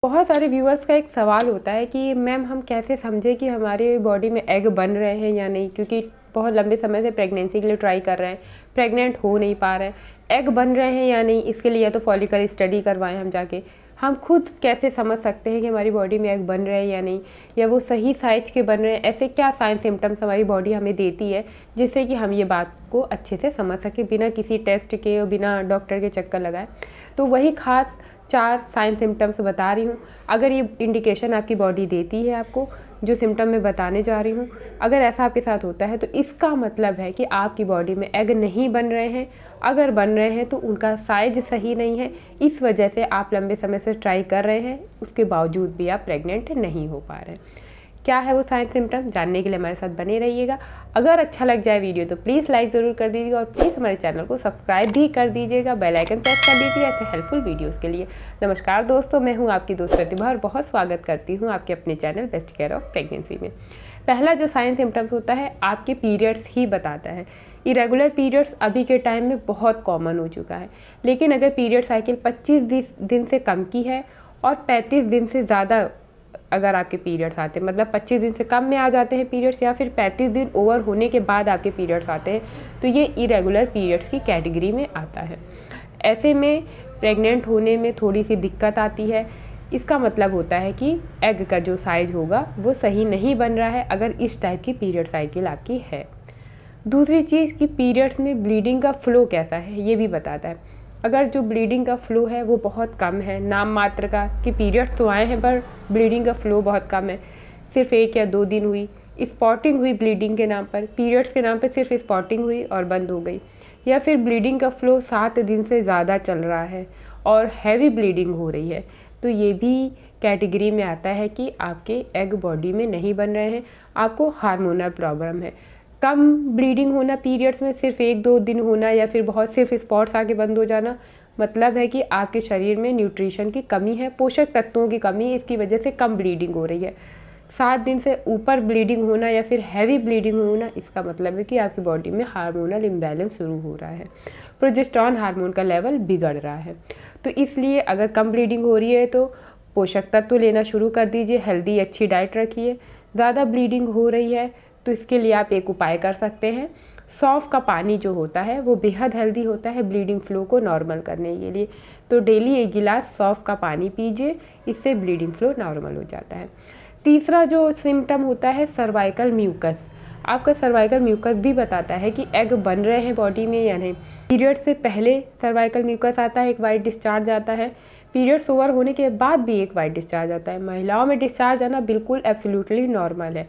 बहुत सारे व्यूअर्स का एक सवाल होता है कि मैम हम कैसे समझें कि हमारे बॉडी में एग बन रहे हैं या नहीं, क्योंकि बहुत लंबे समय से प्रेगनेंसी के लिए ट्राई कर रहे हैं, प्रेग्नेंट हो नहीं पा रहे हैं, एग बन रहे हैं या नहीं। इसके लिए या तो फॉलिकल स्टडी करवाएं हम जाके। हम खुद कैसे समझ सकते हैं कि हमारी बॉडी में एग बन रहे हैं या नहीं, या वो सही साइज के बन रहे हैं। ऐसे क्या साइन सिम्टम्स हमारी बॉडी हमें देती है जिससे कि हम ये बात को अच्छे से समझ सकें बिना किसी टेस्ट के और बिना डॉक्टर के चक्कर लगाए। तो वही खास 4 साइन सिम्टम्स बता रही हूँ। अगर ये इंडिकेशन आपकी बॉडी देती है आपको, जो सिम्टम मैं बताने जा रही हूँ, अगर ऐसा आपके साथ होता है तो इसका मतलब है कि आपकी बॉडी में एग नहीं बन रहे हैं। अगर बन रहे हैं तो उनका साइज सही नहीं है, इस वजह से आप लंबे समय से ट्राई कर रहे हैं, उसके बावजूद भी आप प्रेग्नेंट नहीं हो पा रहे हैं। क्या है वो साइन सिम्टम, जानने के लिए हमारे साथ बने रहिएगा। अगर अच्छा लग जाए वीडियो तो प्लीज़ लाइक ज़रूर कर दीजिएगा और प्लीज़ हमारे चैनल को सब्सक्राइब भी कर दीजिएगा, बेल आइकन प्रेस कर दीजिएगा ऐसे हेल्पफुल वीडियोस के लिए। नमस्कार दोस्तों, मैं हूँ आपकी दोस्त प्रतिभा और बहुत स्वागत करती हूँ आपके अपने channel best care of pregnancy में। पहला जो साइन सिम्टम्स होता है आपके पीरियड्स ही बताता है। इरेगुलर पीरियड्स अभी के टाइम में बहुत कॉमन हो चुका है, लेकिन अगर पीरियड साइकिल 25 दिन से कम की है और 35 दिन से ज़्यादा अगर आपके पीरियड्स आते हैं, मतलब 25 दिन से कम में आ जाते हैं पीरियड्स, या फिर 35 दिन ओवर होने के बाद आपके पीरियड्स आते हैं, तो ये इरेगुलर पीरियड्स की कैटेगरी में आता है। ऐसे में प्रेग्नेंट होने में थोड़ी सी दिक्कत आती है। इसका मतलब होता है कि एग का जो साइज होगा वो सही नहीं बन रहा है, अगर इस टाइप की पीरियड साइकिल आपकी है। दूसरी चीज़ कि पीरियड्स में ब्लीडिंग का फ्लो कैसा है ये भी बताता है। अगर जो ब्लीडिंग का फ्लो है वो बहुत कम है, नाम मात्र का कि पीरियड्स तो आए हैं पर ब्लीडिंग का फ्लो बहुत कम है, सिर्फ 1 या 2 दिन हुई, स्पॉटिंग हुई ब्लीडिंग के नाम पर, पीरियड्स के नाम पर सिर्फ स्पॉटिंग हुई और बंद हो गई, या फिर ब्लीडिंग का फ्लो 7 दिन से ज़्यादा चल रहा है और हैवी ब्लीडिंग हो रही है, तो ये भी कैटेगरी में आता है कि आपके एग बॉडी में नहीं बन रहे हैं, आपको हार्मोनल प्रॉब्लम है। कम ब्लीडिंग होना पीरियड्स में, सिर्फ 1-2 दिन होना, या फिर बहुत सिर्फ स्पॉट्स आके बंद हो जाना, मतलब है कि आपके शरीर में न्यूट्रिशन की कमी है, पोषक तत्वों की कमी है, इसकी वजह से कम ब्लीडिंग हो रही है। 7 दिन से ऊपर ब्लीडिंग होना या फिर हैवी ब्लीडिंग होना, इसका मतलब है कि आपकी बॉडी में हार्मोनल इम्बैलेंस शुरू हो रहा है, प्रोजेस्टेरॉन हार्मोन का लेवल बिगड़ रहा है। तो इसलिए अगर कम ब्लीडिंग हो रही है तो पोषक तत्व लेना शुरू कर दीजिए, हेल्दी अच्छी डाइट रखिए। ज़्यादा ब्लीडिंग हो रही है तो इसके लिए आप एक उपाय कर सकते हैं। सौंफ का पानी जो होता है वो बेहद हेल्दी होता है ब्लीडिंग फ्लो को नॉर्मल करने के लिए, तो डेली 1 गिलास सौंफ का पानी पीजिए, इससे ब्लीडिंग फ्लो नॉर्मल हो जाता है। तीसरा जो सिम्टम होता है सर्वाइकल म्यूकस। आपका सर्वाइकल म्यूकस भी बताता है कि एग बन रहे हैं बॉडी में या नहीं। पीरियड से पहले सर्वाइकल म्यूकस आता है, एक वाइट डिस्चार्ज आता है। पीरियड्स ओवर होने के बाद भी एक वाइट डिस्चार्ज आता है। महिलाओं में डिस्चार्ज आना बिल्कुल एब्सोल्युटली नॉर्मल है,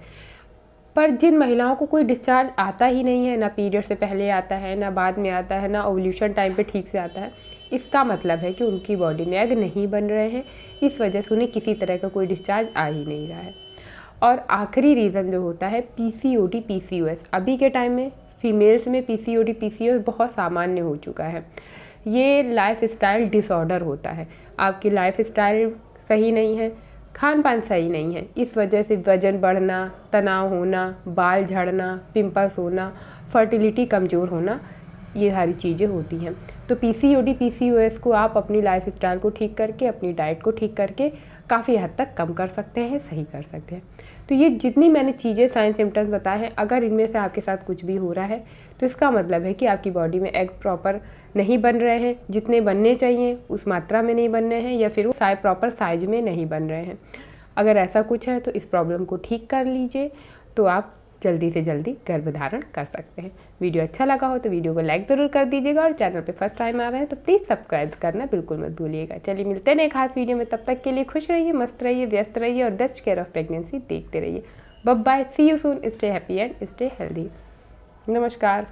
पर जिन महिलाओं को कोई डिस्चार्ज आता ही नहीं है, ना पीरियड से पहले आता है, ना बाद में आता है, ना ओव्यूलेशन टाइम पे ठीक से आता है, इसका मतलब है कि उनकी बॉडी में एग नहीं बन रहे हैं, इस वजह से उन्हें किसी तरह का कोई डिस्चार्ज आ ही नहीं रहा है। और आखिरी रीज़न जो होता है पीसीओडी पीसीओएस। अभी के टाइम में फीमेल्स में पीसीओडी पीसीओएस बहुत सामान्य हो चुका है। ये लाइफ स्टाइल डिसऑर्डर होता है, आपकी लाइफ स्टाइल सही नहीं है, खान पान सही नहीं है, इस वजह से वज़न बढ़ना, तनाव होना, बाल झड़ना, पिंपल्स होना, फर्टिलिटी कमज़ोर होना, ये सारी चीज़ें होती हैं। तो पीसीओडी पीसीओएस को आप अपनी लाइफ स्टाइल को ठीक करके, अपनी डाइट को ठीक करके काफ़ी हद तक कम कर सकते हैं, सही कर सकते हैं। तो ये जितनी मैंने चीज़ें साइन सिम्टम्स बताए हैं, अगर इनमें से आपके साथ कुछ भी हो रहा है तो इसका मतलब है कि आपकी बॉडी में एग प्रॉपर नहीं बन रहे हैं, जितने बनने चाहिए उस मात्रा में नहीं बन रहे हैं, या फिर वो प्रॉपर साइज में नहीं बन रहे हैं। अगर ऐसा कुछ है तो इस प्रॉब्लम को ठीक कर लीजिए, तो आप जल्दी से जल्दी गर्भधारण कर सकते हैं। वीडियो अच्छा लगा हो तो वीडियो को लाइक ज़रूर कर दीजिएगा, और चैनल पे फर्स्ट टाइम आ रहे हैं तो प्लीज़ सब्सक्राइब करना बिल्कुल मत भूलिएगा। चलिए मिलते हैं एक खास वीडियो में, तब तक के लिए खुश रहिए, मस्त रहिए, व्यस्त रहिए और बेस्ट केयर ऑफ प्रेगनेंसी देखते रहिए। Bye bye, see you soon, stay happy and stay healthy. नमस्कार।